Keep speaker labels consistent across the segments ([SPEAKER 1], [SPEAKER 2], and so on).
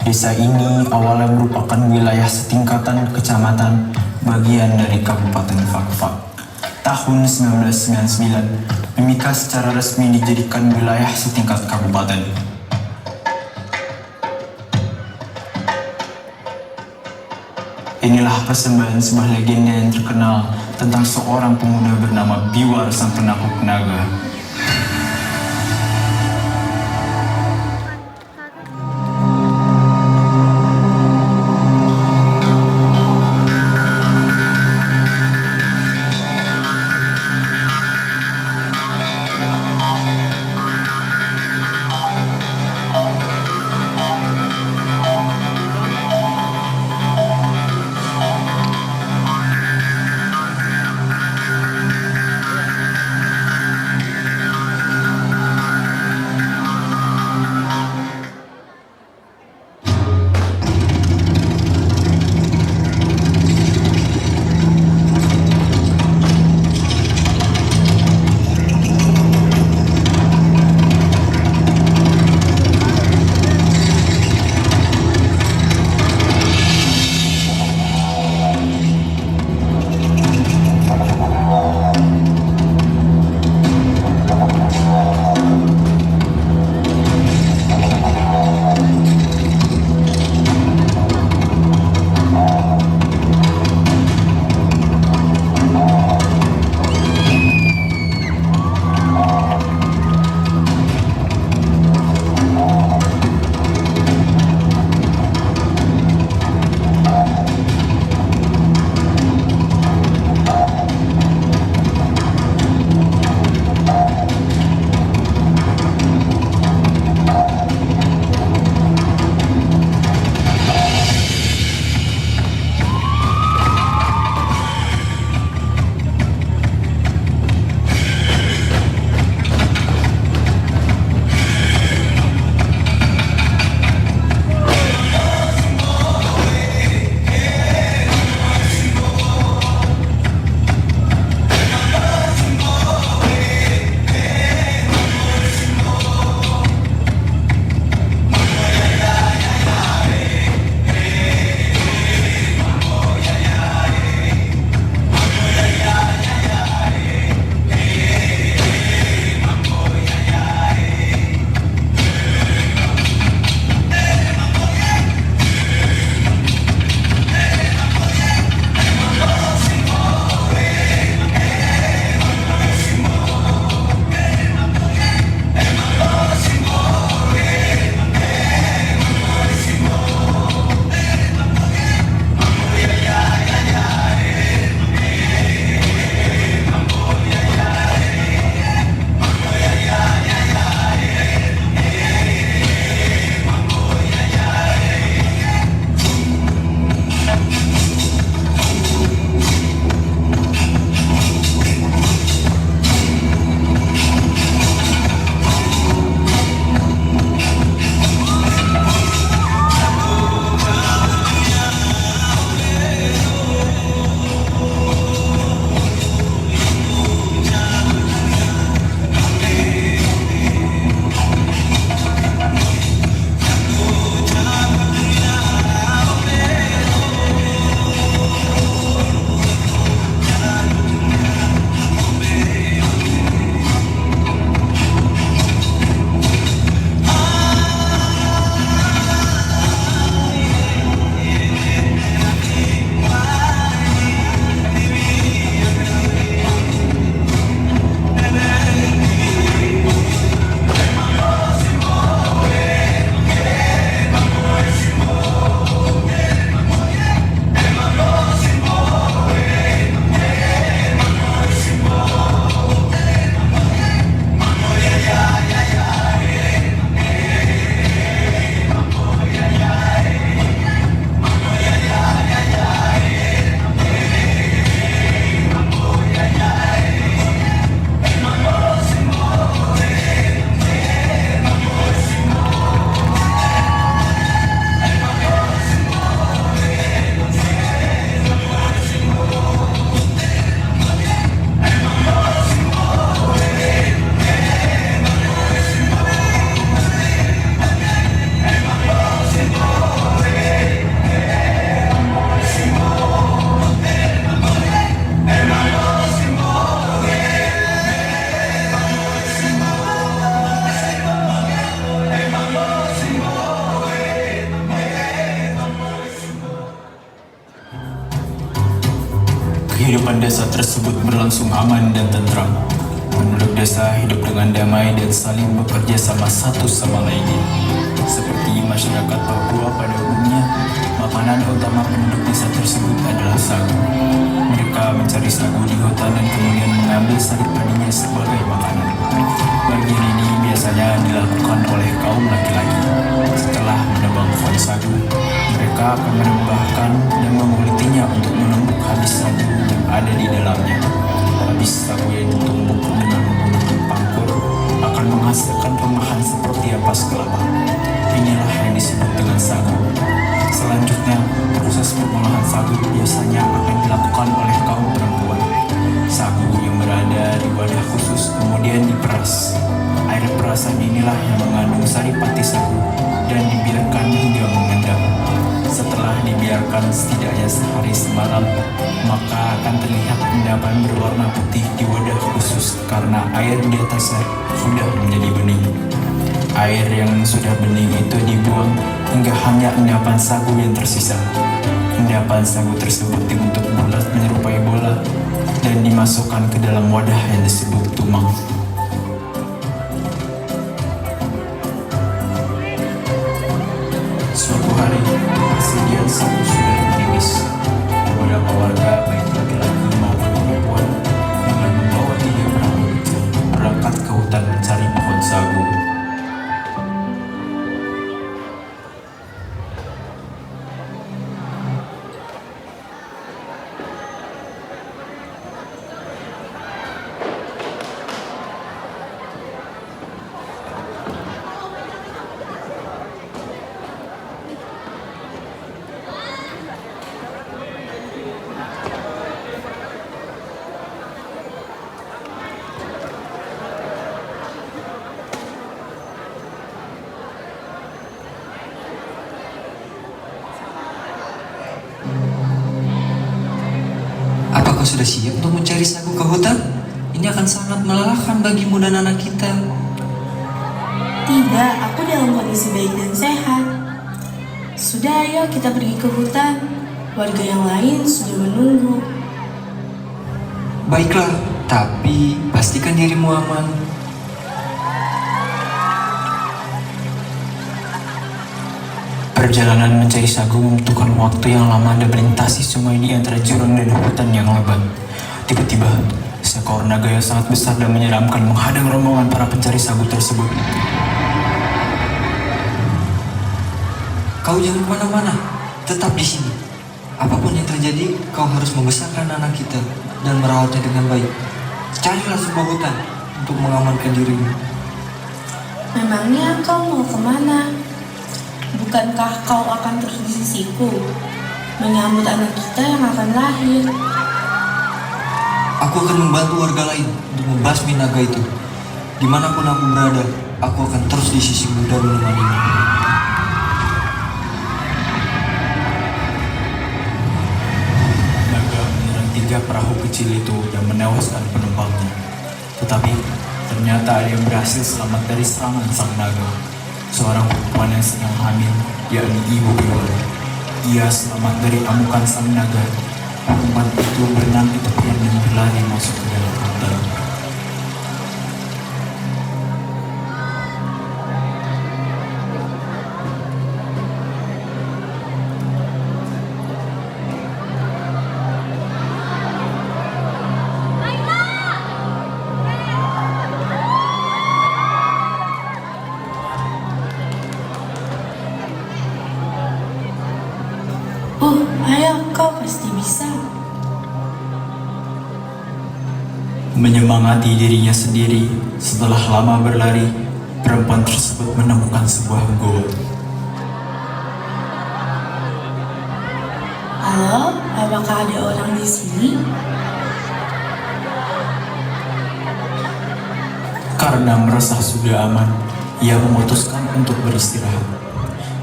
[SPEAKER 1] Desa ini awalnya merupakan wilayah setingkatan kecamatan bagian dari Kabupaten Fakfak. Tahun 1999, Mimika secara resmi dijadikan wilayah setingkat kabupaten. Inilah persembahan sebuah legenda yang terkenal tentang seorang pemuda bernama Biwar sang penakluk naga. Kehidupan desa tersebut berlangsung aman dan tentram. Penduduk desa hidup dengan damai dan saling bekerja sama satu sama lainnya. Seperti masyarakat Papua pada umumnya, makanan utama penduduk desa tersebut adalah sagu. Mereka mencari sagu di hutan dan kemudian mengambil sari padinya sebagai makanan. Bagian ini biasanya dilakukan oleh kaum laki-laki. Setelah menebang pohon sagu, mereka akan menambahkan dan mengulitinya untuk menumbuk habis sagu yang ada di dalamnya. Habis sagu yang ditumbuk dengan menggunakan pangkur akan menghasilkan remahan seperti ampas kelapa. Inilah yang disebut dengan sagu. Selanjutnya, proses pengolahan sagu biasanya akan dilakukan oleh kaum perempuan. Sagu yang berada di wadah khusus kemudian diperas. Air perasan inilah yang mengandung sari pati sagu dan dibiarkan hingga mengendap. Setelah dibiarkan setidaknya sehari semalam, maka akan terlihat endapan berwarna putih di wadah khusus karena air di atasnya sudah menjadi bening. Air yang sudah bening itu dibuang hingga hanya endapan sagu yang tersisa. Endapan sagu tersebut dibentuk bulat menyerupai bola dan dimasukkan ke dalam wadah yang disebut tumang. Suatu hari, persediaan sagu sudah menipis. Beberapa warga, baik laki-laki maupun perempuan, dengan membawa 3 perahu kecil berangkat ke hutan mencari pohon sagu.
[SPEAKER 2] Apakah sudah siap untuk mencari sagu ke hutan? Ini akan sangat melelahkan bagimu dan anak kita.
[SPEAKER 3] Tidak, aku dalam kondisi baik dan sehat. Sudah, ayo kita pergi ke hutan. Warga yang lain sudah menunggu.
[SPEAKER 2] Baiklah, tapi pastikan dirimu aman.
[SPEAKER 1] Perjalanan mencari sagu membutuhkan waktu yang lama dan melintasi sungai di antara jurang dan hutan yang lebat. Tiba-tiba, seekor naga yang sangat besar dan menyeramkan menghadang rombongan para pencari sagu tersebut.
[SPEAKER 2] Kau jangan kemana-mana, tetap di sini. Apapun yang terjadi, kau harus membesarkan anak kita dan merawatnya dengan baik. Carilah sebuah hutan untuk mengamankan dirimu.
[SPEAKER 3] Memangnya kau mau kemana? Bukankah kau akan terus di sisiku, menyambut anak kita yang akan lahir?
[SPEAKER 2] Aku akan membantu warga lain untuk membasmi naga itu. Dimanapun aku berada, aku akan terus di sisimu dan menemanimu.
[SPEAKER 1] Naga menyerang 3 perahu kecil itu dan menewaskan penumpangnya. Tetapi ternyata ada yang berhasil selamat dari serangan sang naga. Seorang perempuan yang sedang hamil, yakni Ibu Biwala. Ia selamat dari amukan sang naga. Perempuan itu berenang di tepian dan berlari masuk ke dalam hutan.
[SPEAKER 3] Ayo, kau pasti bisa.
[SPEAKER 1] Menyemangati dirinya sendiri, setelah lama berlari, perempuan tersebut menemukan sebuah goa.
[SPEAKER 3] Halo, apakah ada orang di sini?
[SPEAKER 1] Karena merasa sudah aman, ia memutuskan untuk beristirahat.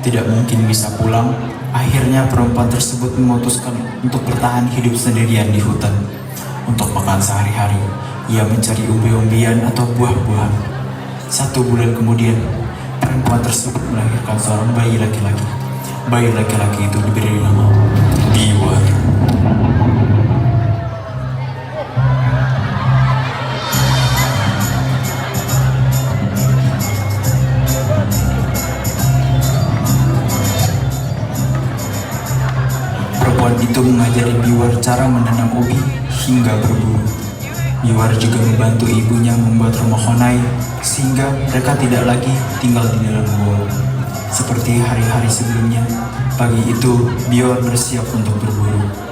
[SPEAKER 1] Tidak mungkin bisa pulang, akhirnya perempuan tersebut memutuskan untuk bertahan hidup sendirian di hutan. Untuk makan sehari-hari, ia mencari umbi-umbian atau buah-buahan. 1 bulan kemudian, perempuan tersebut melahirkan seorang bayi laki-laki. Bayi laki-laki itu diberi nama Biwar. Perempuan itu mengajari Biwar cara menanam ubi hingga berburu. Biwar juga membantu ibunya membuat rumah honai sehingga mereka tidak lagi tinggal di dalam gua. Seperti hari-hari sebelumnya, pagi itu Biwar bersiap untuk berburu.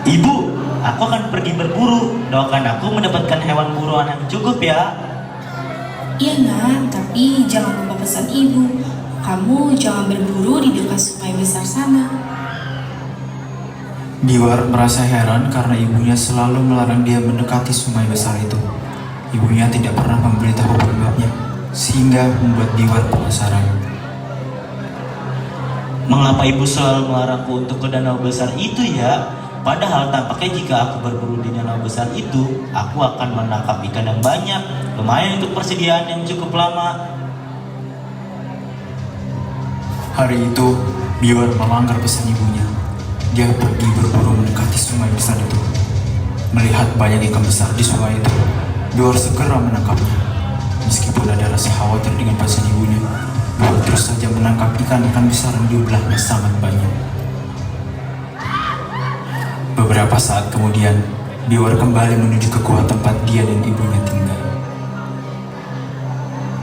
[SPEAKER 4] Ibu, aku akan pergi berburu. Doakan aku mendapatkan hewan buruan yang cukup ya.
[SPEAKER 3] Iya nak, tapi jangan lupa pesan ibu. Kamu jangan berburu di dekat sungai besar sana.
[SPEAKER 1] Biwar merasa heran karena ibunya selalu melarang dia mendekati sungai besar itu. Ibunya tidak pernah memberitahu penyebabnya, sehingga membuat Biwar penasaran.
[SPEAKER 4] Mengapa ibu selalu melarangku untuk ke danau besar itu ya? Padahal tampaknya jika aku berburu di danau besar itu, aku akan menangkap ikan yang banyak, lumayan untuk persediaan yang cukup lama.
[SPEAKER 1] Hari itu, Biwar melanggar pesan ibunya. Dia pergi berburu mendekati sungai besar itu. Melihat banyak ikan besar di sungai itu, Biwar segera menangkapnya. Meskipun ada rasa khawatir dengan pesan ibunya, Biwar terus saja menangkap ikan-ikan besar yang jumlahnya sangat banyak. Beberapa saat kemudian, Biwar kembali menuju ke gua tempat dia dan ibunya tinggal.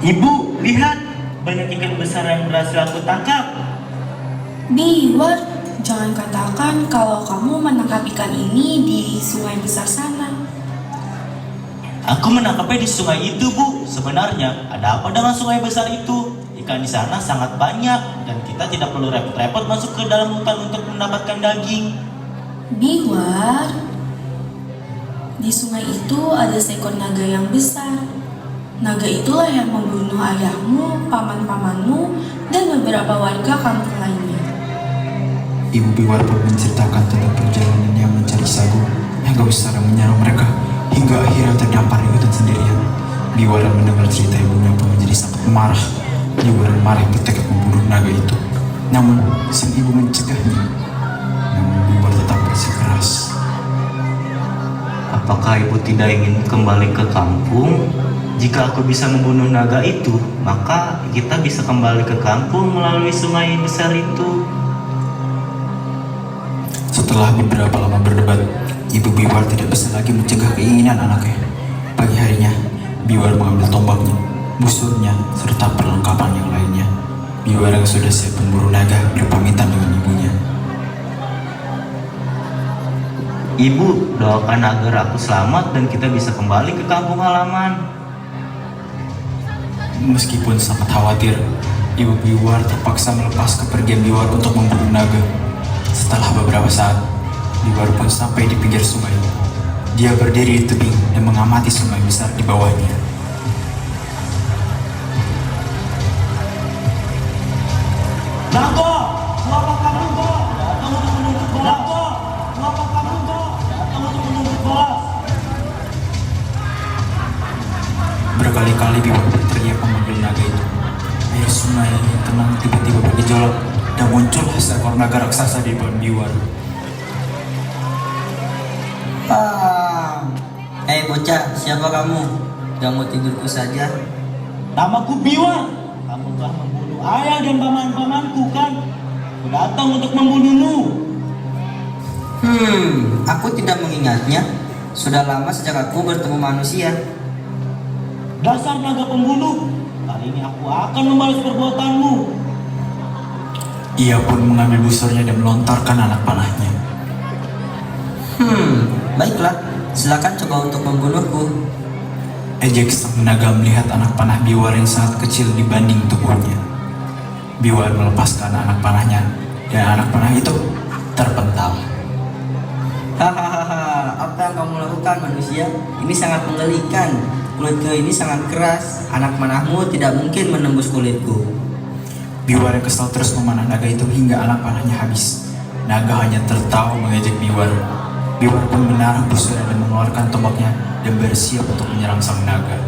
[SPEAKER 4] Ibu, lihat! Banyak ikan besar yang berhasil aku tangkap.
[SPEAKER 3] Biwar, jangan katakan kalau kamu menangkap ikan ini di sungai besar sana.
[SPEAKER 4] Aku menangkapnya di sungai itu, Bu. Sebenarnya, ada apa dengan sungai besar itu? Ikan di sana sangat banyak, dan kita tidak perlu repot-repot masuk ke dalam hutan untuk mendapatkan daging.
[SPEAKER 3] Biwar, di sungai itu ada seekor naga yang besar. Naga itulah yang membunuh ayahmu, paman-pamanmu, dan beberapa warga kampung lainnya.
[SPEAKER 1] Ibu Biwar pun menceritakan tentang perjalanan yang mencari sagu yang gak besar yang menyerang mereka hingga akhirnya terdampar di hutan sendirian. Biwar yang mendengar cerita ibunya pun menjadi sangat marah. Biwar marah bertekad membunuh naga itu. Namun sang ibu mencegahnya. Namun Biwar tetap bersikeras.
[SPEAKER 4] Apakah ibu tidak ingin kembali ke kampung? Jika aku bisa membunuh naga itu, maka kita bisa kembali ke kampung melalui sungai besar itu.
[SPEAKER 1] Setelah beberapa lama berdebat, Ibu Biwar tidak bisa lagi mencegah keinginan anaknya. Pagi harinya, Biwar mengambil tombaknya, busurnya, serta perlengkapan yang lainnya. Biwar yang sudah siap memburu naga berpamitan dengan ibunya.
[SPEAKER 4] Ibu, doakan agar aku selamat dan kita bisa kembali ke kampung halaman.
[SPEAKER 1] Meskipun sangat khawatir, Ibu Biwar terpaksa melepas kepergian Biwar untuk memburu naga. Setelah beberapa saat, Biwar pun sampai di pinggir sungai. Dia berdiri di tebing dan mengamati sungai besar di bawahnya.
[SPEAKER 4] Naga, mengapa kamu datang untuk menuntut balas? Naga, mengapa kamu datang untuk menuntut balas?
[SPEAKER 1] Berkali-kali Biwar berteriak memanggil naga itu. Air sungai yang tenang tiba-tiba bergejolak dan muncullah seekor naga raksasa di depan Biwar.
[SPEAKER 5] Hei bocah, siapa kamu? Gak mau tidurku saja?
[SPEAKER 4] Namaku Biwar. Kamu telah membunuh ayah dan paman-pamanku kan? Aku datang untuk membunuhmu.
[SPEAKER 5] Aku tidak mengingatnya. Sudah lama sejak aku bertemu manusia.
[SPEAKER 4] Dasar naga pembunuh. Kali ini aku akan membalas perbuatanmu.
[SPEAKER 1] Ia pun mengambil busurnya dan melontarkan anak panahnya.
[SPEAKER 5] Baiklah, silakan coba untuk membunuhku.
[SPEAKER 1] Ejek sang naga melihat anak panah Biwar yang sangat kecil dibanding tubuhnya. Biwar melepaskan anak panahnya dan anak panah itu terpental.
[SPEAKER 5] Hahaha, apa yang kamu lakukan manusia? Ini sangat mengerikan. Kulitku ini sangat keras. Anak panahmu tidak mungkin menembus kulitku.
[SPEAKER 1] Biwar yang kesal terus memanah naga itu hingga anak panahnya habis. Naga hanya tertawa mengejek Biwar. Biwar pun menaruh busurnya dan mengeluarkan tombaknya dan bersiap untuk menyerang sang naga.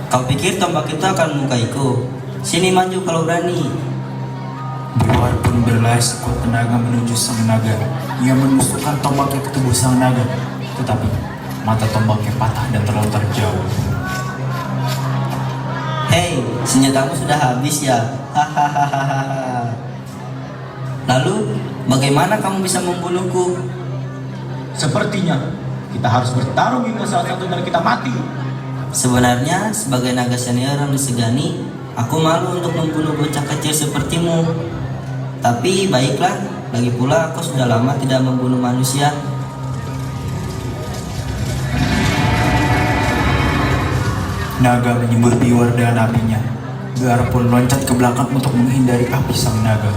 [SPEAKER 5] Kau pikir tombak itu akan melukaiku? Sini maju kalau berani.
[SPEAKER 1] Biwar pun berlari sekuat tenaga menuju sang naga. Ia menusukkan tombaknya ke tubuh sang naga, tetapi mata tombaknya patah dan terlontar jauh.
[SPEAKER 5] Hei, senjatamu sudah habis ya? Hahaha. Lalu, bagaimana kamu bisa membunuhku?
[SPEAKER 4] Sepertinya kita harus bertarung hingga salah satu dari kita mati.
[SPEAKER 5] Sebenarnya, sebagai naga senior yang disegani, aku malu untuk membunuh bocah kecil sepertimu. Tapi baiklah, lagi pula aku sudah lama tidak membunuh manusia.
[SPEAKER 1] Naga menyembur Biwar dengan apinya. Biwar pun loncat ke belakang untuk menghindari api sang naga.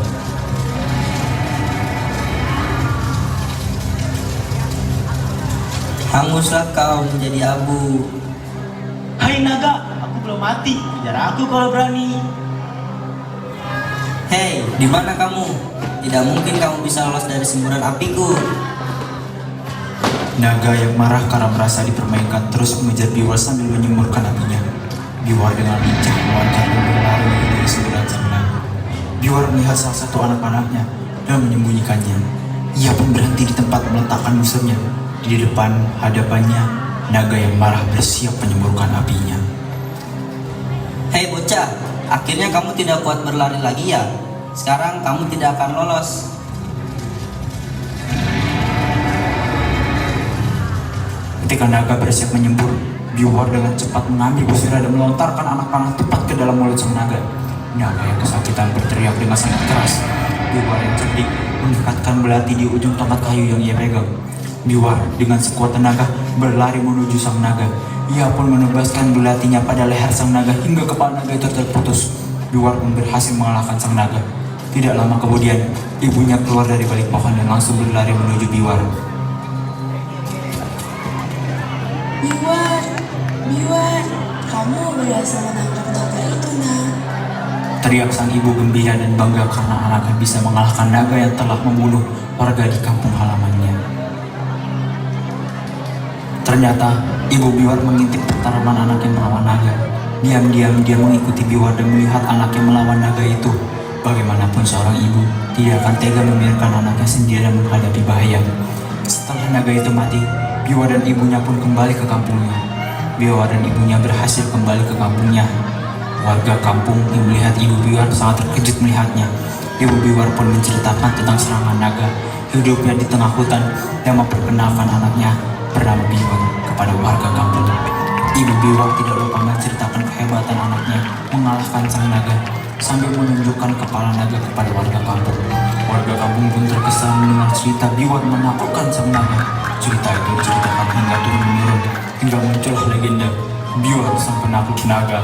[SPEAKER 5] Hanguslah kau menjadi abu.
[SPEAKER 4] Hai naga, aku belum mati. Kejar aku kalau berani.
[SPEAKER 5] Hei, di mana kamu? Tidak mungkin kamu bisa lolos dari semburan apiku.
[SPEAKER 1] Naga yang marah karena merasa dipermainkan terus mengejar Biwar sambil menyemburkan apinya. Biwar dengan lincah meloncat dan berlari dari semburan sang naga. Biwar melihat salah satu anak-anaknya dan menyembunyikannya. Ia pun berhenti di tempat meletakkan musuhnya. Di depan hadapannya, naga yang marah bersiap menyemburkan apinya.
[SPEAKER 5] Hei bocah, akhirnya kamu tidak kuat berlari lagi ya? Sekarang kamu tidak akan lolos.
[SPEAKER 1] Ketika naga bersiap menyembur, Biwar dengan cepat mengambil busur dan melontarkan anak panah tepat ke dalam mulut sang naga. Naga yang kesakitan berteriak dengan sangat keras. Biwar yang cerdik mendekatkan belati di ujung tongkat kayu yang ia pegang. Biwar dengan sekuat tenaga berlari menuju sang naga. Ia pun menebaskan belatinya pada leher sang naga hingga kepala naga itu terputus. Biwar pun berhasil mengalahkan sang naga. Tidak lama kemudian, ibunya keluar dari balik pohon dan langsung berlari menuju Biwar.
[SPEAKER 3] Biwar, Biwar, kamu berhasil menangkap naga itu, nak.
[SPEAKER 1] Teriak sang ibu gembira dan bangga karena anaknya bisa mengalahkan naga yang telah membunuh warga di kampung halamannya. Ternyata, ibu Biwar mengintip pertarungan anaknya melawan naga. Diam-diam dia mengikuti Biwar dan melihat anaknya melawan naga itu. Bagaimanapun seorang ibu tidak akan tega membiarkan anaknya sendirian menghadapi bahaya. Setelah naga itu mati, Biwar dan ibunya pun kembali ke kampungnya. Biwar dan ibunya berhasil kembali ke kampungnya. Warga kampung yang melihat ibu Biwar sangat terkejut melihatnya. Ibu Biwar pun menceritakan tentang serangan naga, hidupnya di tengah hutan, yang memperkenalkan anaknya bernama Biwar kepada warga kampung. Ibu Biwar tidak lupa menceritakan kehebatan anaknya mengalahkan sang naga, sambil menunjukkan kepala naga kepada warga kampung. Warga kampung pun terkesan mendengar cerita Biwar menaklukkan sang naga. Cerita itu diceritakan hingga turun-menurun, hingga muncullah legenda Biwar sang penakluk naga.